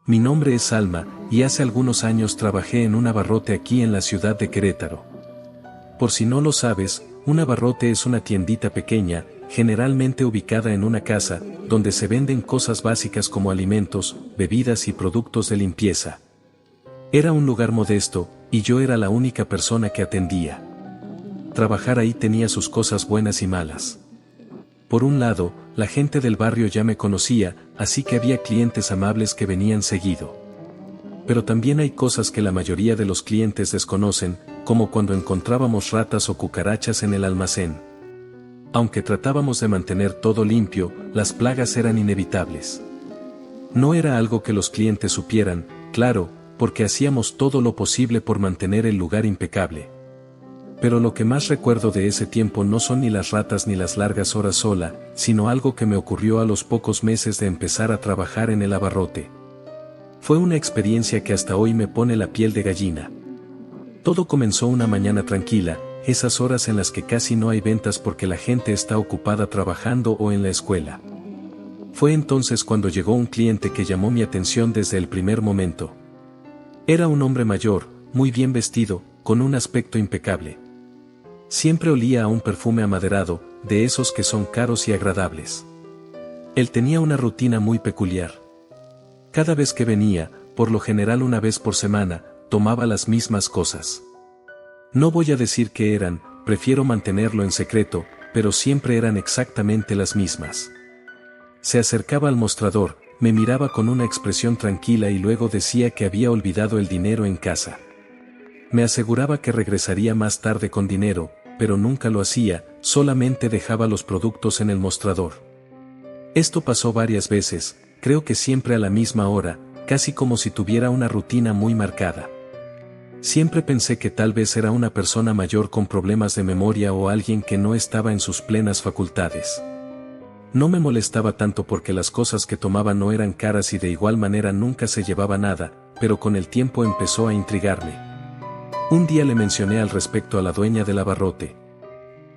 Mi nombre es Alma, y hace algunos años trabajé en un abarrote aquí en la ciudad de Querétaro. Por si no lo sabes, un abarrote es una tiendita pequeña, generalmente ubicada en una casa, donde se venden cosas básicas como alimentos, bebidas y productos de limpieza. Era un lugar modesto, y yo era la única persona que atendía. Trabajar ahí tenía sus cosas buenas y malas. Por un lado, la gente del barrio ya me conocía, así que había clientes amables que venían seguido. Pero también hay cosas que la mayoría de los clientes desconocen, como cuando encontrábamos ratas o cucarachas en el almacén. Aunque tratábamos de mantener todo limpio, las plagas eran inevitables. No era algo que los clientes supieran, claro, porque hacíamos todo lo posible por mantener el lugar impecable. Pero lo que más recuerdo de ese tiempo no son ni las ratas ni las largas horas sola, sino algo que me ocurrió a los pocos meses de empezar a trabajar en el abarrote. Fue una experiencia que hasta hoy me pone la piel de gallina. Todo comenzó una mañana tranquila, esas horas en las que casi no hay ventas porque la gente está ocupada trabajando o en la escuela. Fue entonces cuando llegó un cliente que llamó mi atención desde el primer momento. Era un hombre mayor, muy bien vestido, con un aspecto impecable. Siempre olía a un perfume amaderado, de esos que son caros y agradables. Él tenía una rutina muy peculiar. Cada vez que venía, por lo general una vez por semana, tomaba las mismas cosas. No voy a decir qué eran, prefiero mantenerlo en secreto, pero siempre eran exactamente las mismas. Se acercaba al mostrador, me miraba con una expresión tranquila y luego decía que había olvidado el dinero en casa. Me aseguraba que regresaría más tarde con dinero, pero nunca lo hacía, solamente dejaba los productos en el mostrador. Esto pasó varias veces, creo que siempre a la misma hora, casi como si tuviera una rutina muy marcada. Siempre pensé que tal vez era una persona mayor con problemas de memoria o alguien que no estaba en sus plenas facultades. No me molestaba tanto porque las cosas que tomaba no eran caras y de igual manera nunca se llevaba nada, pero con el tiempo empezó a intrigarme. Un día le mencioné al respecto a la dueña del abarrote.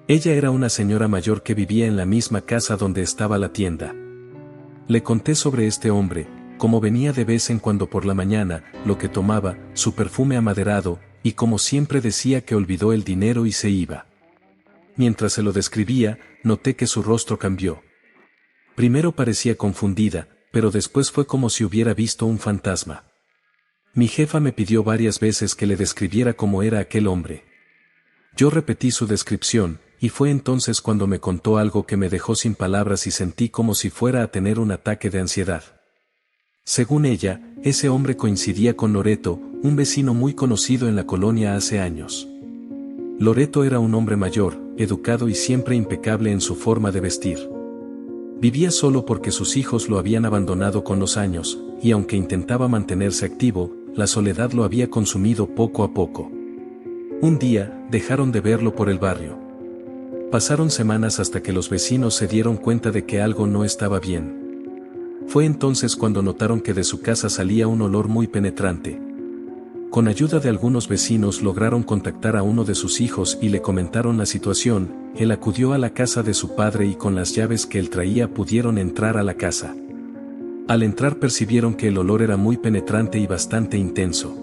Ella era una señora mayor que vivía en la misma casa donde estaba la tienda. Le conté sobre este hombre, cómo venía de vez en cuando por la mañana, lo que tomaba, su perfume amaderado, y como siempre decía que olvidó el dinero y se iba. Mientras se lo describía, noté que su rostro cambió. Primero parecía confundida, pero después fue como si hubiera visto un fantasma. Mi jefa me pidió varias veces que le describiera cómo era aquel hombre. Yo repetí su descripción, y fue entonces cuando me contó algo que me dejó sin palabras y sentí como si fuera a tener un ataque de ansiedad. Según ella, ese hombre coincidía con Loreto, un vecino muy conocido en la colonia hace años. Loreto era un hombre mayor, educado y siempre impecable en su forma de vestir. Vivía solo porque sus hijos lo habían abandonado con los años, y aunque intentaba mantenerse activo, la soledad lo había consumido poco a poco. Un día, dejaron de verlo por el barrio. Pasaron semanas hasta que los vecinos se dieron cuenta de que algo no estaba bien. Fue entonces cuando notaron que de su casa salía un olor muy penetrante. Con ayuda de algunos vecinos lograron contactar a uno de sus hijos y le comentaron la situación. Él acudió a la casa de su padre y con las llaves que él traía pudieron entrar a la casa. Al entrar percibieron que el olor era muy penetrante y bastante intenso.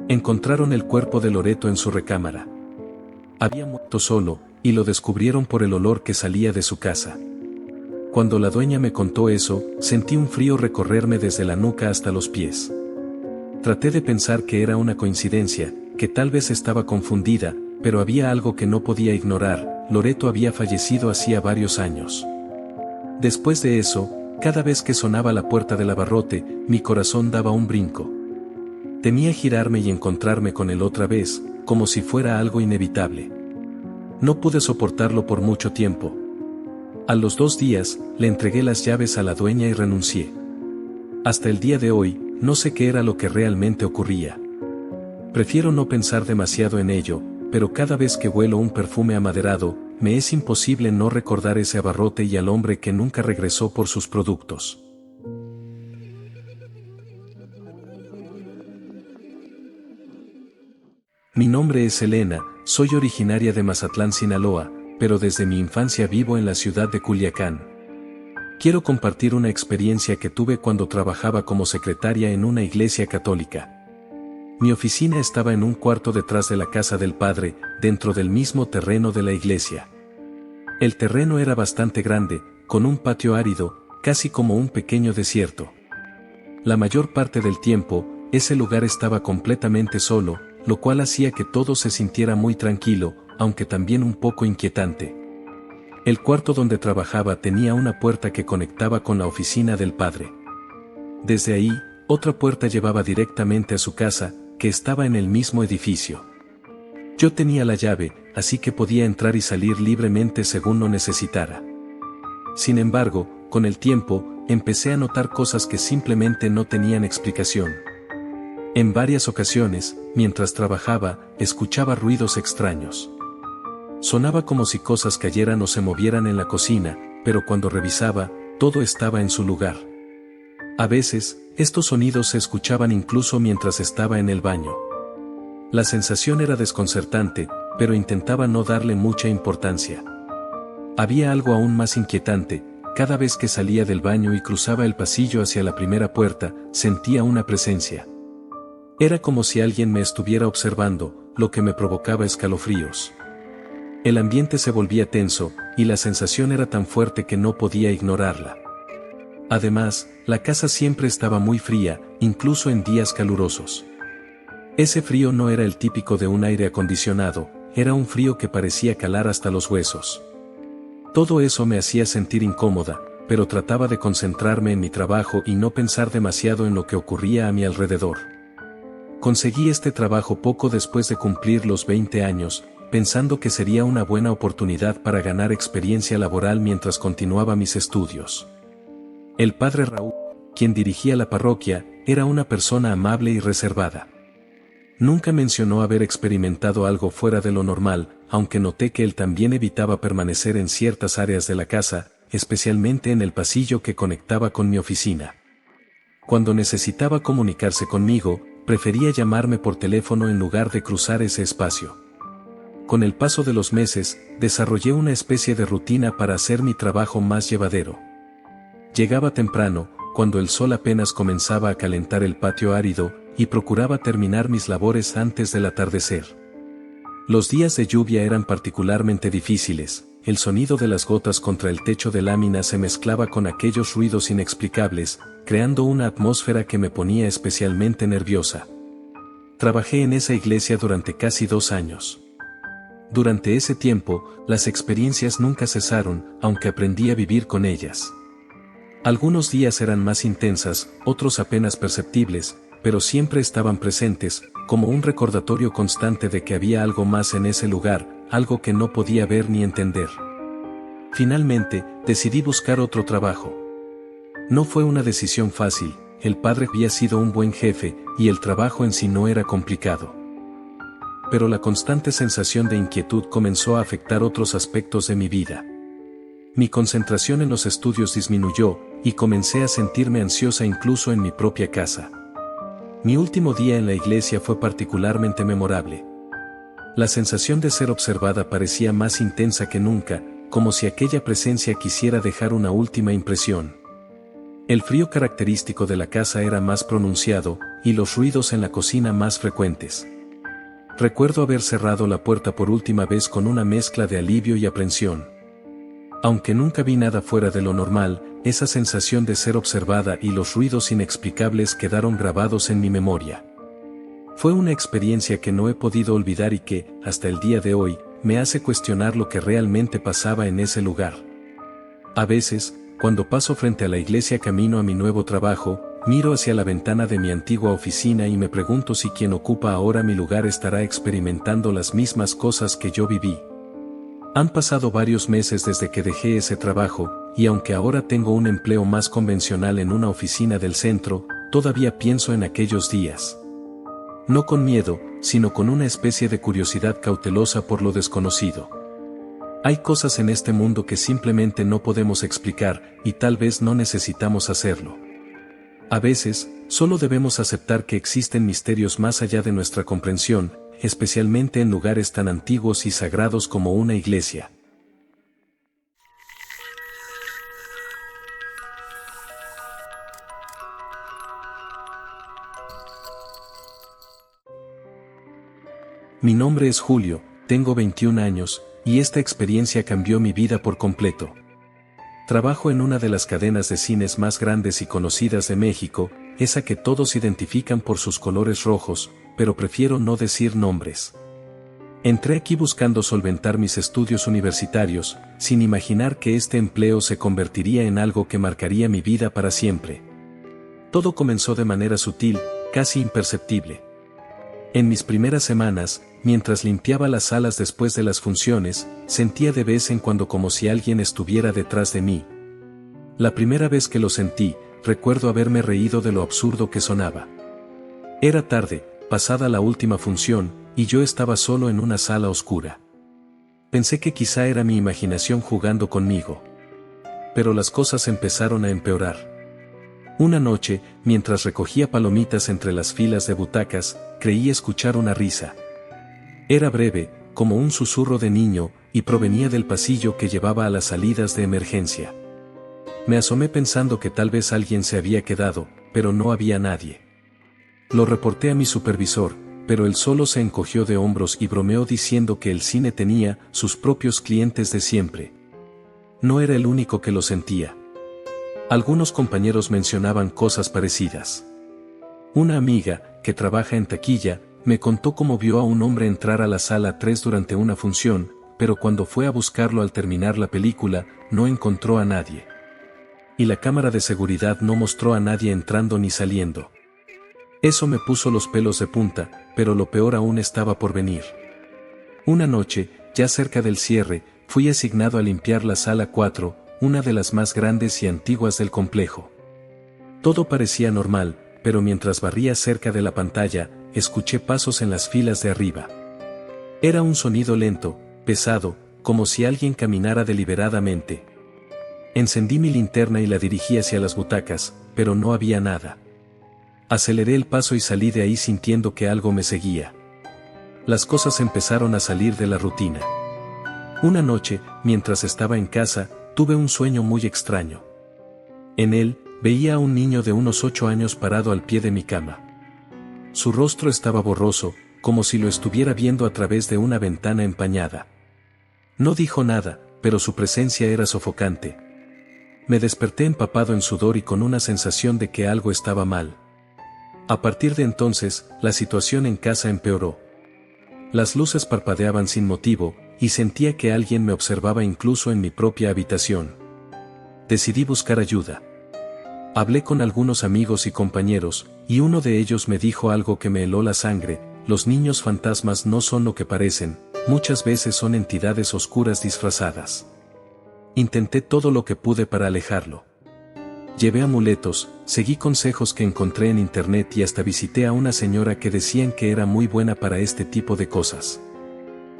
Encontraron el cuerpo de Loreto en su recámara. Había muerto solo, y lo descubrieron por el olor que salía de su casa. Cuando la dueña me contó eso, sentí un frío recorrerme desde la nuca hasta los pies. Traté de pensar que era una coincidencia, que tal vez estaba confundida, pero había algo que no podía ignorar. Loreto había fallecido hacía varios años. Después de eso, cada vez que sonaba la puerta del abarrote, mi corazón daba un brinco. Temía girarme y encontrarme con él otra vez, como si fuera algo inevitable. No pude soportarlo por mucho tiempo. A los 2 días, le entregué las llaves a la dueña y renuncié. Hasta el día de hoy, no sé qué era lo que realmente ocurría. Prefiero no pensar demasiado en ello, pero cada vez que huelo un perfume amaderado, me es imposible no recordar ese abarrote y al hombre que nunca regresó por sus productos. Mi nombre es Elena, soy originaria de Mazatlán, Sinaloa, pero desde mi infancia vivo en la ciudad de Culiacán. Quiero compartir una experiencia que tuve cuando trabajaba como secretaria en una iglesia católica. Mi oficina estaba en un cuarto detrás de la casa del padre, dentro del mismo terreno de la iglesia. El terreno era bastante grande, con un patio árido, casi como un pequeño desierto. La mayor parte del tiempo, ese lugar estaba completamente solo, lo cual hacía que todo se sintiera muy tranquilo, aunque también un poco inquietante. El cuarto donde trabajaba tenía una puerta que conectaba con la oficina del padre. Desde ahí, otra puerta llevaba directamente a su casa, que estaba en el mismo edificio. Yo tenía la llave, así que podía entrar y salir libremente según lo necesitara. Sin embargo, con el tiempo, empecé a notar cosas que simplemente no tenían explicación. En varias ocasiones, mientras trabajaba, escuchaba ruidos extraños. Sonaba como si cosas cayeran o se movieran en la cocina, pero cuando revisaba, todo estaba en su lugar. A veces, estos sonidos se escuchaban incluso mientras estaba en el baño. La sensación era desconcertante, pero intentaba no darle mucha importancia. Había algo aún más inquietante: cada vez que salía del baño y cruzaba el pasillo hacia la primera puerta, sentía una presencia. Era como si alguien me estuviera observando, lo que me provocaba escalofríos. El ambiente se volvía tenso, y la sensación era tan fuerte que no podía ignorarla. Además, la casa siempre estaba muy fría, incluso en días calurosos. Ese frío no era el típico de un aire acondicionado, era un frío que parecía calar hasta los huesos. Todo eso me hacía sentir incómoda, pero trataba de concentrarme en mi trabajo y no pensar demasiado en lo que ocurría a mi alrededor. Conseguí este trabajo poco después de cumplir los 20 años, pensando que sería una buena oportunidad para ganar experiencia laboral mientras continuaba mis estudios. El padre Raúl, quien dirigía la parroquia, era una persona amable y reservada. Nunca mencionó haber experimentado algo fuera de lo normal, aunque noté que él también evitaba permanecer en ciertas áreas de la casa, especialmente en el pasillo que conectaba con mi oficina. Cuando necesitaba comunicarse conmigo, prefería llamarme por teléfono en lugar de cruzar ese espacio. Con el paso de los meses, desarrollé una especie de rutina para hacer mi trabajo más llevadero. Llegaba temprano, cuando el sol apenas comenzaba a calentar el patio árido, y procuraba terminar mis labores antes del atardecer. Los días de lluvia eran particularmente difíciles. El sonido de las gotas contra el techo de lámina se mezclaba con aquellos ruidos inexplicables, creando una atmósfera que me ponía especialmente nerviosa. Trabajé en esa iglesia durante casi 2 años. Durante ese tiempo, las experiencias nunca cesaron, aunque aprendí a vivir con ellas. Algunos días eran más intensas, otros apenas perceptibles, pero siempre estaban presentes, como un recordatorio constante de que había algo más en ese lugar, algo que no podía ver ni entender. Finalmente, decidí buscar otro trabajo. No fue una decisión fácil, el padre había sido un buen jefe, y el trabajo en sí no era complicado. Pero la constante sensación de inquietud comenzó a afectar otros aspectos de mi vida. Mi concentración en los estudios disminuyó, y comencé a sentirme ansiosa incluso en mi propia casa. Mi último día en la iglesia fue particularmente memorable. La sensación de ser observada parecía más intensa que nunca, como si aquella presencia quisiera dejar una última impresión. El frío característico de la casa era más pronunciado, y los ruidos en la cocina más frecuentes. Recuerdo haber cerrado la puerta por última vez con una mezcla de alivio y aprensión. Aunque nunca vi nada fuera de lo normal, esa sensación de ser observada y los ruidos inexplicables quedaron grabados en mi memoria. Fue una experiencia que no he podido olvidar y que, hasta el día de hoy, me hace cuestionar lo que realmente pasaba en ese lugar. A veces, cuando paso frente a la iglesia camino a mi nuevo trabajo, miro hacia la ventana de mi antigua oficina y me pregunto si quien ocupa ahora mi lugar estará experimentando las mismas cosas que yo viví. Han pasado varios meses desde que dejé ese trabajo, y aunque ahora tengo un empleo más convencional en una oficina del centro, todavía pienso en aquellos días. No con miedo, sino con una especie de curiosidad cautelosa por lo desconocido. Hay cosas en este mundo que simplemente no podemos explicar, y tal vez no necesitamos hacerlo. A veces, solo debemos aceptar que existen misterios más allá de nuestra comprensión, especialmente en lugares tan antiguos y sagrados como una iglesia. Mi nombre es Julio, tengo 21 años, y esta experiencia cambió mi vida por completo. Trabajo en una de las cadenas de cines más grandes y conocidas de México, esa que todos identifican por sus colores rojos, pero prefiero no decir nombres. Entré aquí buscando solventar mis estudios universitarios, sin imaginar que este empleo se convertiría en algo que marcaría mi vida para siempre. Todo comenzó de manera sutil, casi imperceptible. En mis primeras semanas, mientras limpiaba las salas después de las funciones, sentía de vez en cuando como si alguien estuviera detrás de mí. La primera vez que lo sentí, recuerdo haberme reído de lo absurdo que sonaba. Era tarde, pasada la última función, y yo estaba solo en una sala oscura. Pensé que quizá era mi imaginación jugando conmigo. Pero las cosas empezaron a empeorar. Una noche, mientras recogía palomitas entre las filas de butacas, creí escuchar una risa. Era breve, como un susurro de niño, y provenía del pasillo que llevaba a las salidas de emergencia. Me asomé pensando que tal vez alguien se había quedado, pero no había nadie. Lo reporté a mi supervisor, pero él solo se encogió de hombros y bromeó diciendo que el cine tenía sus propios clientes de siempre. No era el único que lo sentía. Algunos compañeros mencionaban cosas parecidas. Una amiga, que trabaja en taquilla, me contó cómo vio a un hombre entrar a la sala 3 durante una función, pero cuando fue a buscarlo al terminar la película, no encontró a nadie. Y la cámara de seguridad no mostró a nadie entrando ni saliendo. Eso me puso los pelos de punta, pero lo peor aún estaba por venir. Una noche, ya cerca del cierre, fui asignado a limpiar la sala 4, una de las más grandes y antiguas del complejo. Todo parecía normal, pero mientras barría cerca de la pantalla, escuché pasos en las filas de arriba. Era un sonido lento, pesado, como si alguien caminara deliberadamente. Encendí mi linterna y la dirigí hacia las butacas, pero no había nada. Aceleré el paso y salí de ahí sintiendo que algo me seguía. Las cosas empezaron a salir de la rutina. Una noche, mientras estaba en casa, tuve un sueño muy extraño. En él, veía a un niño de unos 8 años parado al pie de mi cama. Su rostro estaba borroso, como si lo estuviera viendo a través de una ventana empañada. No dijo nada, pero su presencia era sofocante. Me desperté empapado en sudor y con una sensación de que algo estaba mal. A partir de entonces, la situación en casa empeoró. Las luces parpadeaban sin motivo, y sentía que alguien me observaba incluso en mi propia habitación. Decidí buscar ayuda. Hablé con algunos amigos y compañeros, y uno de ellos me dijo algo que me heló la sangre: los niños fantasmas no son lo que parecen, muchas veces son entidades oscuras disfrazadas. Intenté todo lo que pude para alejarlo. Llevé amuletos, seguí consejos que encontré en internet y hasta visité a una señora que decían que era muy buena para este tipo de cosas.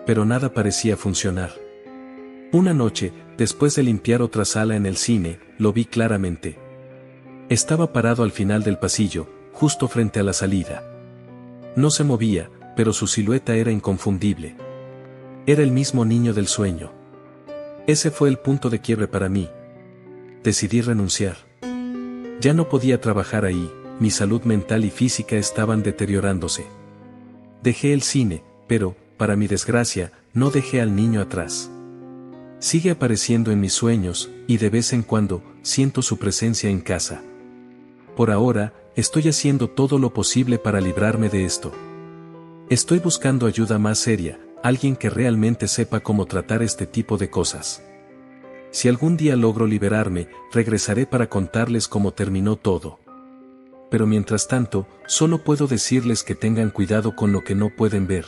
Pero nada parecía funcionar. Una noche, después de limpiar otra sala en el cine, lo vi claramente. Estaba parado al final del pasillo, justo frente a la salida. No se movía, pero su silueta era inconfundible. Era el mismo niño del sueño. Ese fue el punto de quiebre para mí. Decidí renunciar. Ya no podía trabajar ahí, mi salud mental y física estaban deteriorándose. Dejé el cine, pero, para mi desgracia, no dejé al niño atrás. Sigue apareciendo en mis sueños, y de vez en cuando, siento su presencia en casa. Por ahora, estoy haciendo todo lo posible para librarme de esto. Estoy buscando ayuda más seria, alguien que realmente sepa cómo tratar este tipo de cosas. Si algún día logro liberarme, regresaré para contarles cómo terminó todo. Pero mientras tanto, solo puedo decirles que tengan cuidado con lo que no pueden ver.